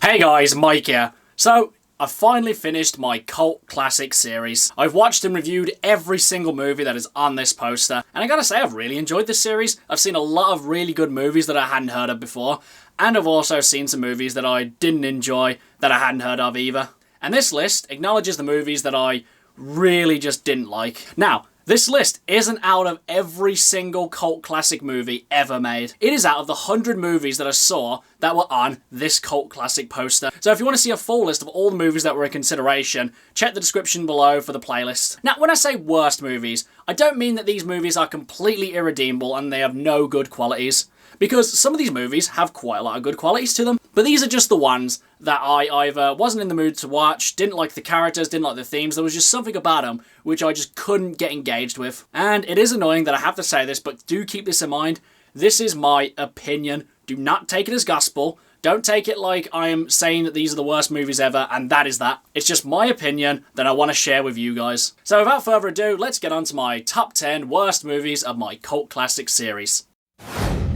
Hey guys, Mike here. So, I've finally finished my cult classic series. I've watched and reviewed every single movie that is on this poster, and I gotta say I've really enjoyed this series. I've seen a lot of really good movies that I hadn't heard of before, and I've also seen some movies that I didn't enjoy that I hadn't heard of either. And this list acknowledges the movies that I really just didn't like. Now, this list isn't out of every single cult classic movie ever made. It is out of the 100 movies that I saw that were on this cult classic poster. So if you want to see a full list of all the movies that were in consideration, check the description below for the playlist. Now, when I say worst movies, I don't mean that these movies are completely irredeemable and they have no good qualities. Because some of these movies have quite a lot of good qualities to them. But these are just the ones that I either wasn't in the mood to watch, didn't like the characters, didn't like the themes. There was just something about them which I just couldn't get engaged with. And it is annoying that I have to say this, but do keep this in mind. This is my opinion. Do not take it as gospel. Don't take it like I am saying that these are the worst movies ever, and that is that. It's just my opinion that I want to share with you guys. So without further ado, let's get on to my top 10 worst movies of my cult classic series.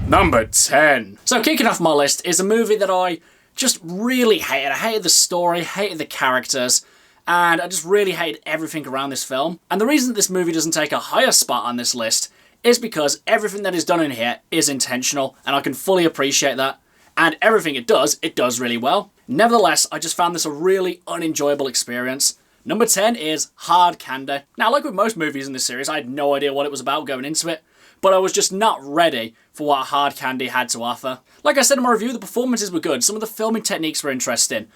Number 10. So kicking off my list is a movie that I just really hated. I hated the story, hated the characters, and I just really hated everything around this film. And the reason that this movie doesn't take a higher spot on this list is because everything that is done in here is intentional, and I can fully appreciate that. And everything it does really well. Nevertheless, I just found this a really unenjoyable experience. Number 10 is Hard Candy. Now, like with most movies in this series, I had no idea what it was about going into it, but I was just not ready for what Hard Candy had to offer. Like I said in my review, the performances were good, some of the filming techniques were interesting,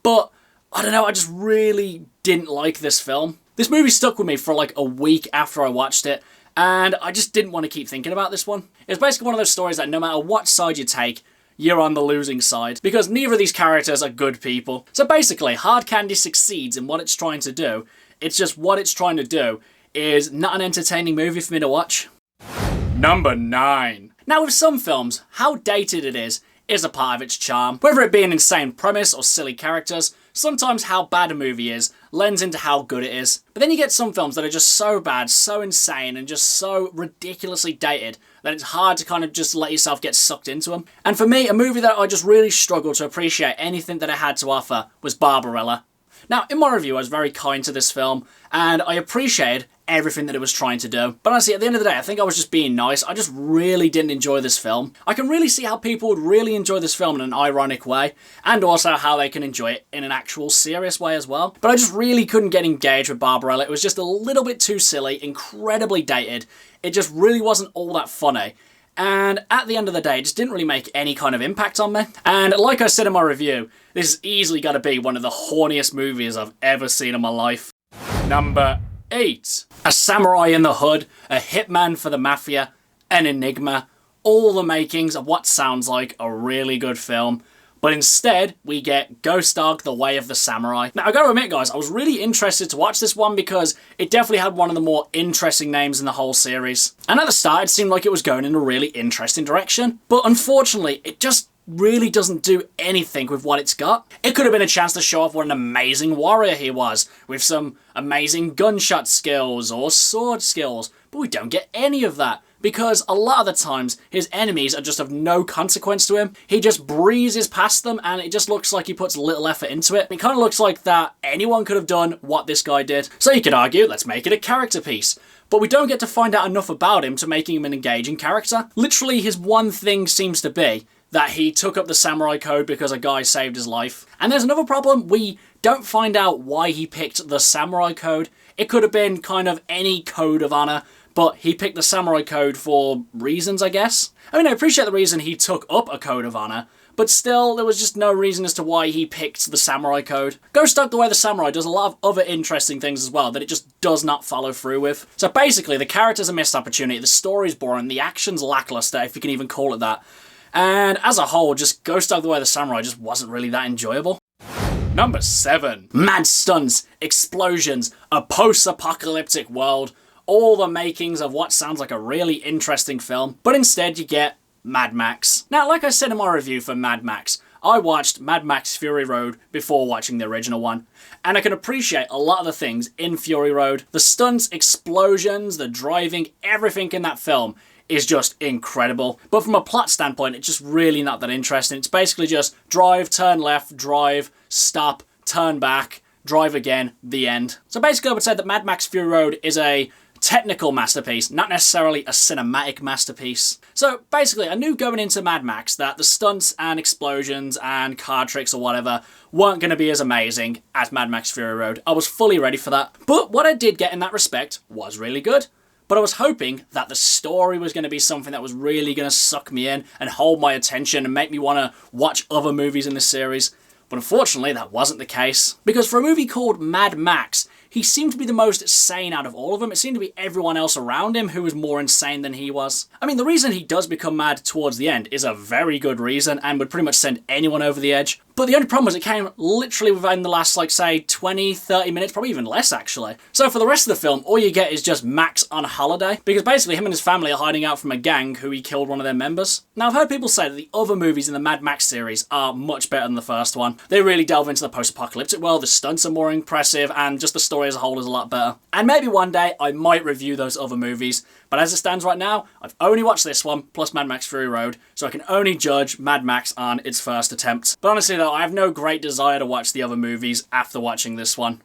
but I don't know, I just really didn't like this film. This movie stuck with me for like a week after I watched it, and I just didn't want to keep thinking about this one. It's basically one of those stories that no matter what side you take, you're on the losing side, because neither of these characters are good people. So basically, Hard Candy succeeds in what it's trying to do. It's just what it's trying to do is not an entertaining movie for me to watch. Number 9. Now with some films, how dated it is a part of its charm. Whether it be an insane premise or silly characters, sometimes how bad a movie is lends into how good it is. But then you get some films that are just so bad, so insane, and just so ridiculously dated that it's hard to kind of just let yourself get sucked into them. And for me, a movie that I just really struggled to appreciate anything that it had to offer was Barbarella. Now, in my review, I was very kind to this film, and I appreciated everything that it was trying to do. But honestly, at the end of the day, I think I was just being nice. I just really didn't enjoy this film. I can really see how people would really enjoy this film in an ironic way, and also how they can enjoy it in an actual serious way as well. But I just really couldn't get engaged with Barbarella. It was just a little bit too silly, incredibly dated. It just really wasn't all that funny. And at the end of the day, it just didn't really make any kind of impact on me. And like I said in my review, this has easily got to be one of the horniest movies I've ever seen in my life. Number 8. A samurai in the hood, a hitman for the mafia, an enigma, all the makings of what sounds like a really good film. But instead, we get Ghost Dog: The Way of the Samurai. Now, I gotta admit, guys, I was really interested to watch this one because it definitely had one of the more interesting names in the whole series. And at the start, it seemed like it was going in a really interesting direction. But unfortunately, it just really doesn't do anything with what it's got. It could have been a chance to show off what an amazing warrior he was, with some amazing gunshot skills or sword skills, but we don't get any of that. Because a lot of the times, his enemies are just of no consequence to him. He just breezes past them, and it just looks like he puts little effort into it. It kind of looks like that anyone could have done what this guy did. So you could argue, let's make it a character piece. But we don't get to find out enough about him to making him an engaging character. Literally, his one thing seems to be that he took up the samurai code because a guy saved his life. And there's another problem, we don't find out why he picked the samurai code. It could have been kind of any code of honor, but he picked the samurai code for reasons, I guess. I mean, I appreciate the reason he took up a code of honor, but still, there was just no reason as to why he picked the samurai code. Ghost Dog: The Way of the Samurai does a lot of other interesting things as well that it just does not follow through with. So basically, the character's a missed opportunity, the story's boring, the action's lackluster, if you can even call it that. And as a whole, just Ghost Dog: The Way of the Samurai just wasn't really that enjoyable. Number 7. Mad stunts, explosions, a post-apocalyptic world, all the makings of what sounds like a really interesting film, but instead you get Mad Max. Now, like I said in my review for Mad Max, I watched Mad Max Fury Road before watching the original one, and I can appreciate a lot of the things in Fury Road. The stunts, explosions, the driving, everything in that film is just incredible. But from a plot standpoint, it's just really not that interesting. It's basically just drive, turn left, drive, stop, turn back, drive again, the end. So basically I would say that Mad Max Fury Road is a technical masterpiece, not necessarily a cinematic masterpiece. So basically I knew going into Mad Max that the stunts and explosions and card tricks or whatever weren't going to be as amazing as Mad Max Fury Road. I was fully ready for that. But what I did get in that respect was really good. But I was hoping that the story was going to be something that was really going to suck me in and hold my attention and make me want to watch other movies in this series. But unfortunately, that wasn't the case. Because for a movie called Mad Max, he seemed to be the most sane out of all of them. It seemed to be everyone else around him who was more insane than he was. I mean, the reason he does become mad towards the end is a very good reason and would pretty much send anyone over the edge. But the only problem was it came literally within the last, like, say, 20, 30 minutes, probably even less, actually. So for the rest of the film, all you get is just Max on holiday, because basically him and his family are hiding out from a gang who he killed one of their members. Now, I've heard people say that the other movies in the Mad Max series are much better than the first one. They really delve into the post-apocalyptic world, the stunts are more impressive, and just the story as a whole is a lot better. And maybe one day I might review those other movies, but as it stands right now, I've only watched this one, plus Mad Max Fury Road, so I can only judge Mad Max on its first attempt. But honestly though, I have no great desire to watch the other movies after watching this one.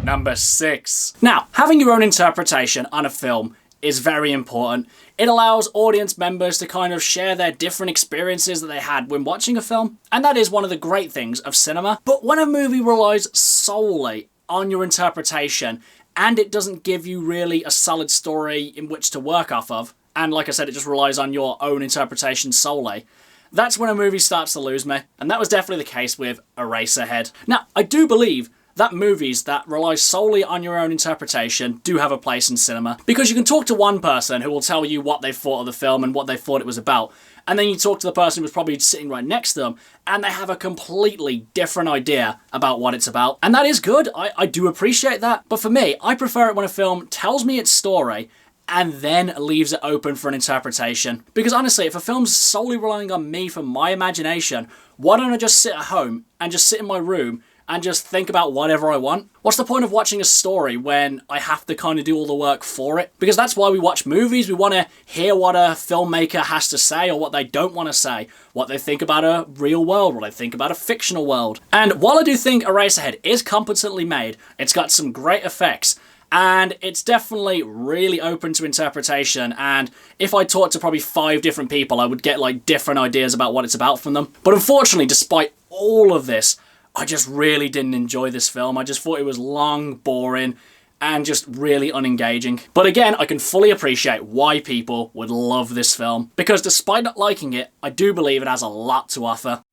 Number 6. Now, having your own interpretation on a film is very important. It allows audience members to kind of share their different experiences that they had when watching a film, and that is one of the great things of cinema. But when a movie relies solely on your interpretation, and it doesn't give you really a solid story in which to work off of, and like I said, it just relies on your own interpretation solely, that's when a movie starts to lose me. And that was definitely the case with Eraserhead. Now, I do believe that movies that rely solely on your own interpretation do have a place in cinema, because you can talk to one person who will tell you what they thought of the film and what they thought it was about, and then you talk to the person who's probably sitting right next to them, and they have a completely different idea about what it's about. And that is good, I do appreciate that, but for me, I prefer it when a film tells me its story and then leaves it open for an interpretation. Because honestly, if a film's solely relying on me for my imagination, why don't I just sit at home and just sit in my room and just think about whatever I want? What's the point of watching a story when I have to kind of do all the work for it? Because that's why we watch movies. We want to hear what a filmmaker has to say or what they don't want to say, what they think about a real world, what they think about a fictional world. And while I do think Eraserhead is competently made, it's got some great effects, and it's definitely really open to interpretation, and if I talked to probably 5 different people, I would get like different ideas about what it's about from them. But unfortunately, despite all of this, I just really didn't enjoy this film. I just thought it was long, boring, and just really unengaging. But again, I can fully appreciate why people would love this film, because despite not liking it, I do believe it has a lot to offer.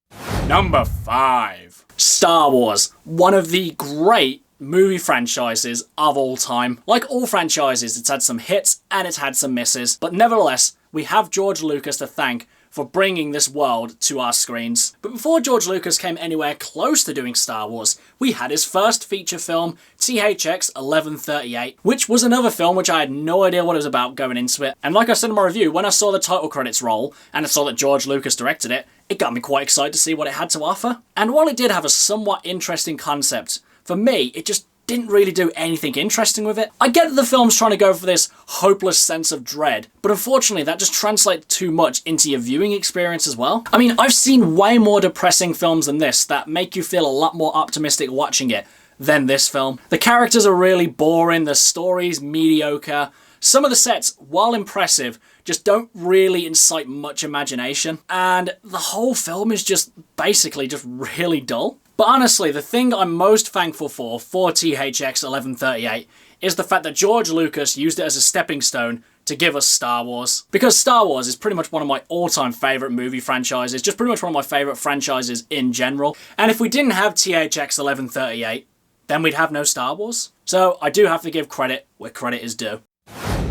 Number 5. Star Wars. One of the great movie franchises of all time. Like all franchises, it's had some hits and it's had some misses, but nevertheless, we have George Lucas to thank for bringing this world to our screens. But before George Lucas came anywhere close to doing Star Wars, we had his first feature film, THX 1138, which was another film which I had no idea what it was about going into it. And like I said in my review, when I saw the title credits roll and I saw that George Lucas directed it, it got me quite excited to see what it had to offer. And while it did have a somewhat interesting concept, for me, it just didn't really do anything interesting with it. I get that the film's trying to go for this hopeless sense of dread, but unfortunately that just translates too much into your viewing experience as well. I mean, I've seen way more depressing films than this that make you feel a lot more optimistic watching it than this film. The characters are really boring, the story's mediocre. Some of the sets, while impressive, just don't really incite much imagination, and the whole film is just basically just really dull. But honestly, the thing I'm most thankful for THX 1138 is the fact that George Lucas used it as a stepping stone to give us Star Wars. Because Star Wars is pretty much one of my all-time favourite movie franchises, just pretty much one of my favourite franchises in general. And if we didn't have THX 1138, then we'd have no Star Wars. So I do have to give credit where credit is due.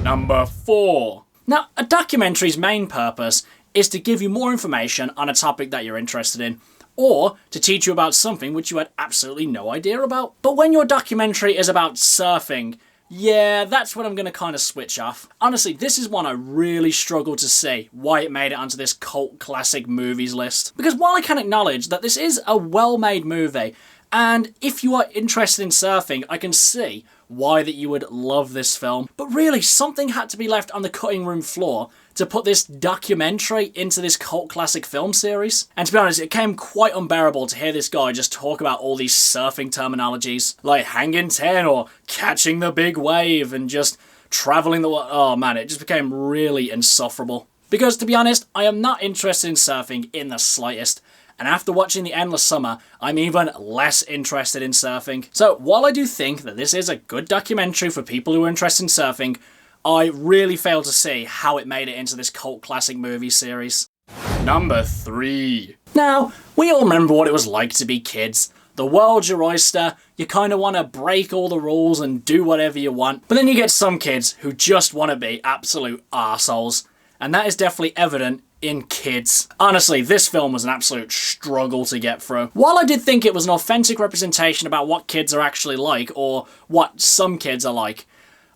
Number 4. Now, a documentary's main purpose is to give you more information on a topic that you're interested in, or to teach you about something which you had absolutely no idea about. But when your documentary is about surfing, yeah, that's when I'm going to kind of switch off. Honestly, this is one I really struggle to see why it made it onto this cult classic movies list. Because while I can acknowledge that this is a well-made movie, and if you are interested in surfing, I can see why that you would love this film. But really, something had to be left on the cutting room floor to put this documentary into this cult classic film series. And to be honest, it became quite unbearable to hear this guy just talk about all these surfing terminologies, like hanging 10 or catching the big wave and just traveling the world. Oh man, it just became really insufferable. Because to be honest, I am not interested in surfing in the slightest. And after watching The Endless Summer, I'm even less interested in surfing. So while I do think that this is a good documentary for people who are interested in surfing, I really fail to see how it made it into this cult classic movie series. Number 3. Now, we all remember what it was like to be kids. The world's your oyster, you kind of want to break all the rules and do whatever you want. But then you get some kids who just want to be absolute arseholes. And that is definitely evident in Kids. Honestly, this film was an absolute struggle to get through. While I did think it was an authentic representation about what kids are actually like, or what some kids are like,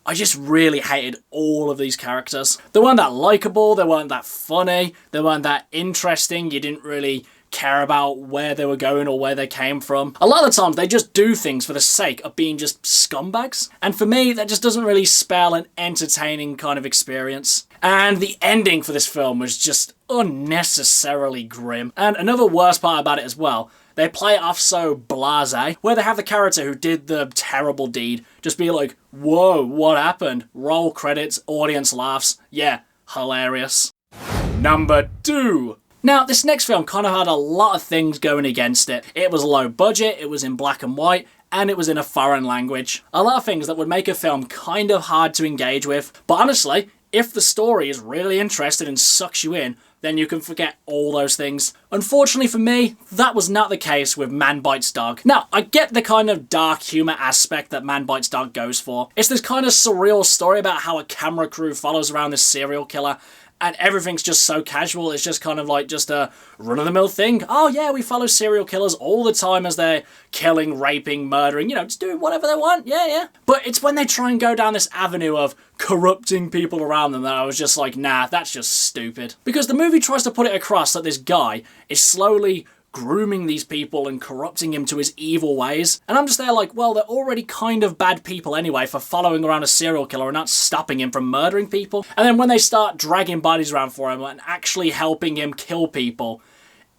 I just really hated all of these characters. They weren't that likeable, they weren't that funny, they weren't that interesting, you didn't really care about where they were going or where they came from. A lot of the times they just do things for the sake of being just scumbags. And for me, that just doesn't really spell an entertaining kind of experience. And the ending for this film was just unnecessarily grim. And another worst part about it as well, they play it off so blasé, where they have the character who did the terrible deed just be like, whoa, what happened? Roll credits, audience laughs. Yeah, hilarious. Number 2. Now, this next film kind of had a lot of things going against it. It was low budget, it was in black and white, and it was in a foreign language. A lot of things that would make a film kind of hard to engage with. But honestly, if the story is really interesting and sucks you in, then you can forget all those things. Unfortunately for me, that was not the case with Man Bites Dog. Now, I get the kind of dark humour aspect that Man Bites Dog goes for. It's this kind of surreal story about how a camera crew follows around this serial killer, and everything's just so casual. It's just kind of like just a run-of-the-mill thing. Oh yeah, we follow serial killers all the time as they're killing, raping, murdering, you know, just doing whatever they want, yeah. But it's when they try and go down this avenue of corrupting people around them that I was just like, nah, that's just stupid. Because the movie tries to put it across that this guy is slowly grooming these people and corrupting him to his evil ways. And I'm just there like, well, they're already kind of bad people anyway for following around a serial killer and not stopping him from murdering people. And then when they start dragging bodies around for him and actually helping him kill people,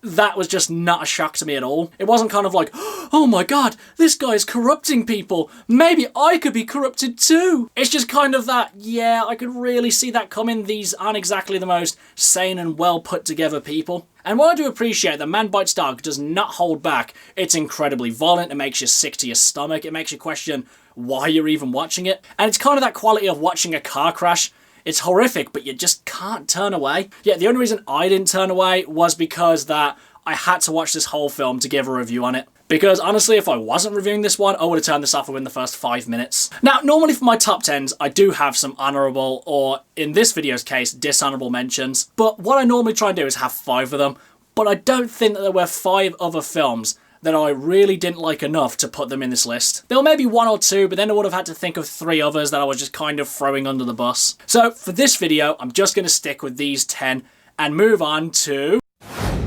that was just not a shock to me at all. It wasn't kind of like, oh my god, this guy's corrupting people. Maybe I could be corrupted too. It's just kind of that, yeah, I could really see that coming. These aren't exactly the most sane and well put together people. And while I do appreciate that Man Bites Dog does not hold back, it's incredibly violent, it makes you sick to your stomach, it makes you question why you're even watching it. And it's kind of that quality of watching a car crash. It's horrific, but you just can't turn away. Yeah, the only reason I didn't turn away was because that I had to watch this whole film to give a review on it. Because honestly, if I wasn't reviewing this one, I would have turned this off within the first 5 minutes. Now, normally for my top 10s, I do have some honourable, or in this video's case, dishonourable mentions. But what I normally try and do is have 5 of them. But I don't think that there were 5 other films that I really didn't like enough to put them in this list. There were maybe 1 or 2, but then I would have had to think of 3 others that I was just kind of throwing under the bus. So for this video, I'm just going to stick with these 10 and move on to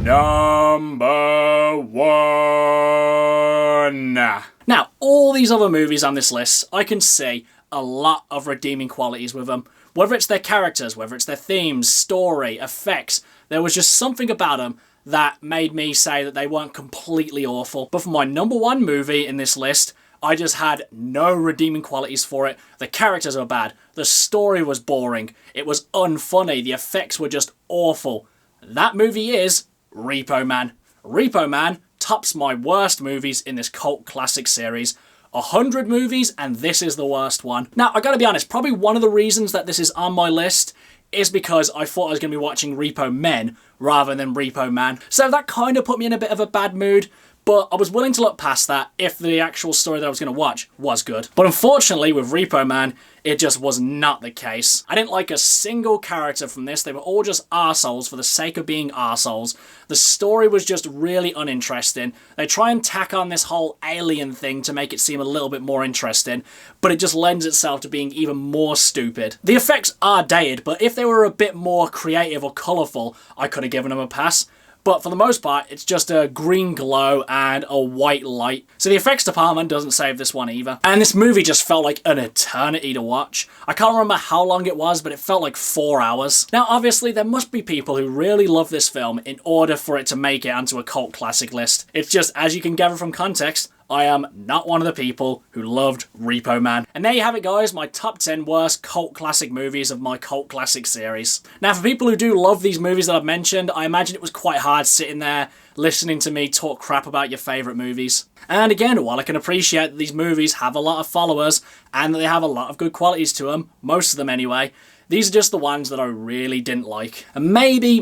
number 1. Now, all these other movies on this list, I can see a lot of redeeming qualities with them. Whether it's their characters, whether it's their themes, story, effects, there was just something about them that made me say that they weren't completely awful. But for my number 1 movie in this list, I just had no redeeming qualities for it. The characters were bad. The story was boring. It was unfunny. The effects were just awful. That movie is Repo Man. Repo Man tops my worst movies in this cult classic series. 100 movies, and this is the worst one. Now, I gotta be honest, probably one of the reasons that this is on my list is because I thought I was going to be watching Repo Men rather than Repo Man. So that kind of put me in a bit of a bad mood, but I was willing to look past that if the actual story that I was going to watch was good. But unfortunately, with Repo Man, it just was not the case. I didn't like a single character from this. They were all just arseholes for the sake of being arseholes. The story was just really uninteresting. They try and tack on this whole alien thing to make it seem a little bit more interesting, but it just lends itself to being even more stupid. The effects are dated, but if they were a bit more creative or colourful, I could have given them a pass. but for the most part, it's just a green glow and a white light. So the effects department doesn't save this one either. And this movie just felt like an eternity to watch. I can't remember how long it was, but it felt like 4 hours. Now, obviously, there must be people who really love this film in order for it to make it onto a cult classic list. It's just, as you can gather from context, I am not one of the people who loved Repo Man. And there you have it, guys, my top 10 worst cult classic movies of my cult classic series. Now, for people who do love these movies that I've mentioned, I imagine it was quite hard sitting there listening to me talk crap about your favourite movies. And again, while I can appreciate that these movies have a lot of followers and that they have a lot of good qualities to them, most of them anyway, these are just the ones that I really didn't like. And maybe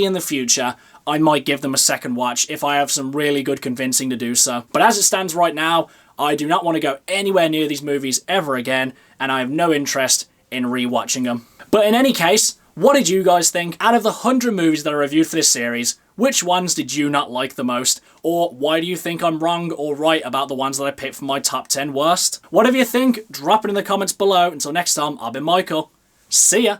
in the future, I might give them a second watch if I have some really good convincing to do so. But as it stands right now, I do not want to go anywhere near these movies ever again, and I have no interest in rewatching them. But in any case, what did you guys think? Out of the 100 movies that I reviewed for this series, which ones did you not like the most? Or why do you think I'm wrong or right about the ones that I picked for my top 10 worst? Whatever you think, drop it in the comments below. Until next time, I've been Michael. See ya!